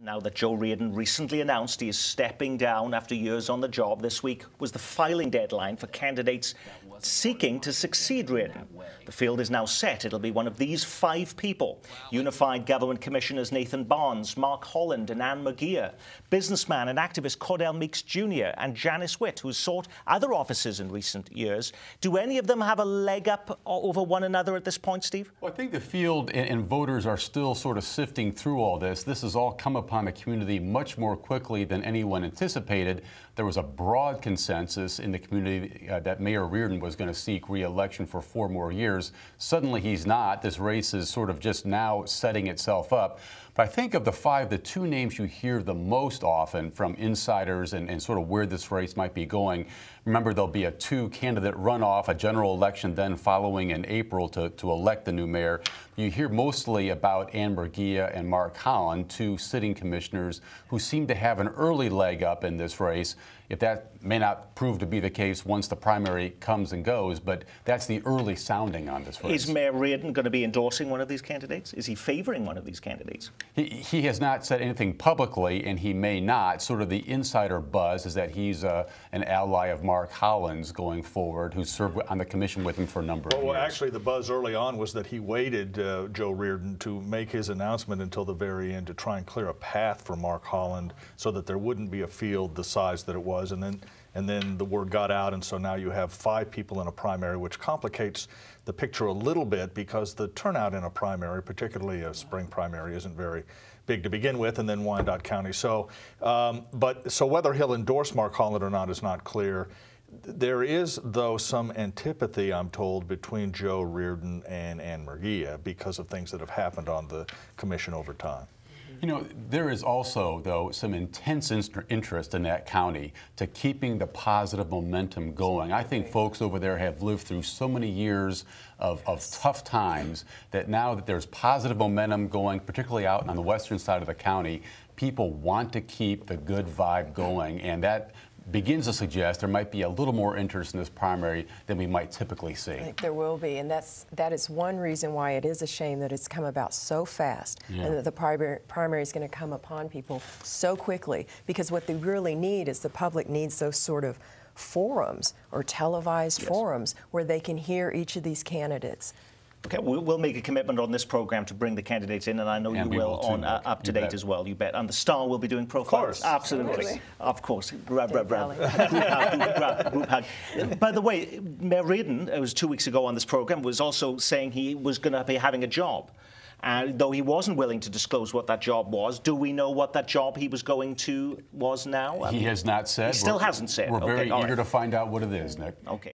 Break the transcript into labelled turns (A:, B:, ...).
A: Now that Joe Reardon recently announced he is stepping down after years on the job, this week was the filing deadline for candidates seeking to succeed Reardon. The field is now set. It'll be one of these 5 people. Unified Government Commissioners Nathan Barnes, Mark Holland and Anne McGeer, businessman and activist Cordell Meeks Jr. and Janice Witt, who's sought other offices in recent years. Do any of them have a leg up over one another at this point, Steve?
B: Well, I think the field and voters are still sort of sifting through all this. This has all come upon the community much more quickly than anyone anticipated. There was a broad consensus in the community that Mayor Reardon was going to seek re-election for 4 more years. Suddenly he's not. This race is sort of just now setting itself up. But I think of the 5, the 2 names you hear the most often from insiders and sort of where this race might be going. Remember, there'll be a 2-candidate runoff, a general election then following in April to elect the new mayor. You hear mostly about Anne McGeer and Mark Holland, 2 sitting commissioners who seem to have an early leg up in this race. If that may not prove to be the case once the primary comes and goes, but that's the early sounding on this race.
A: Is Mayor Reardon going to be endorsing one of these candidates? Is he favoring one of these candidates?
B: He has not said anything publicly, and he may not. Sort of the insider buzz is that he's an ally of Mark Holland's going forward, who served on the commission with him for a number of years.
C: Well, actually, the buzz early on was that he waited, Joe Reardon, to make his announcement until the very end to try and clear a path for Mark Holland so that there wouldn't be a field the size that it was. And then the word got out, and so now you have 5 people in a primary, which complicates the picture a little bit because the turnout in a primary, particularly a spring primary, isn't very big to begin with, and then Wyandotte County. So, so whether he'll endorse Mark Holland or not is not clear. There is, though, some antipathy, I'm told, between Joe Reardon and Anne McGeer because of things that have happened on the commission over time.
B: You know, there is also, though, some intense interest in that county to keeping the positive momentum going. I think folks over there have lived through so many years of tough times that now that there's positive momentum going, particularly out on the western side of the county, people want to keep the good vibe going, and that begins to suggest there might be a little more interest in this primary than we might typically see.
D: I think there will be, and that is one reason why it is a shame that it's come about so fast, and that the primary is going to come upon people so quickly, because what they really need is the public needs those sort of forums or televised forums where they can hear each of these candidates.
A: Okay, we'll make a commitment on this program to bring the candidates in, and I know you will on Up to Date as well, you bet. And the Star will be doing profiles.
C: Of course.
A: Absolutely. Of course. Grab. Group hug. By the way, Mayor Reardon, it was 2 weeks ago on this program, was also saying he was going to be having a job. Though he wasn't willing to disclose what that job was, do we know what that job he was going to was now?
B: He has not said.
A: He still hasn't said.
B: We're very eager to find out what it is, Nick.
A: Okay.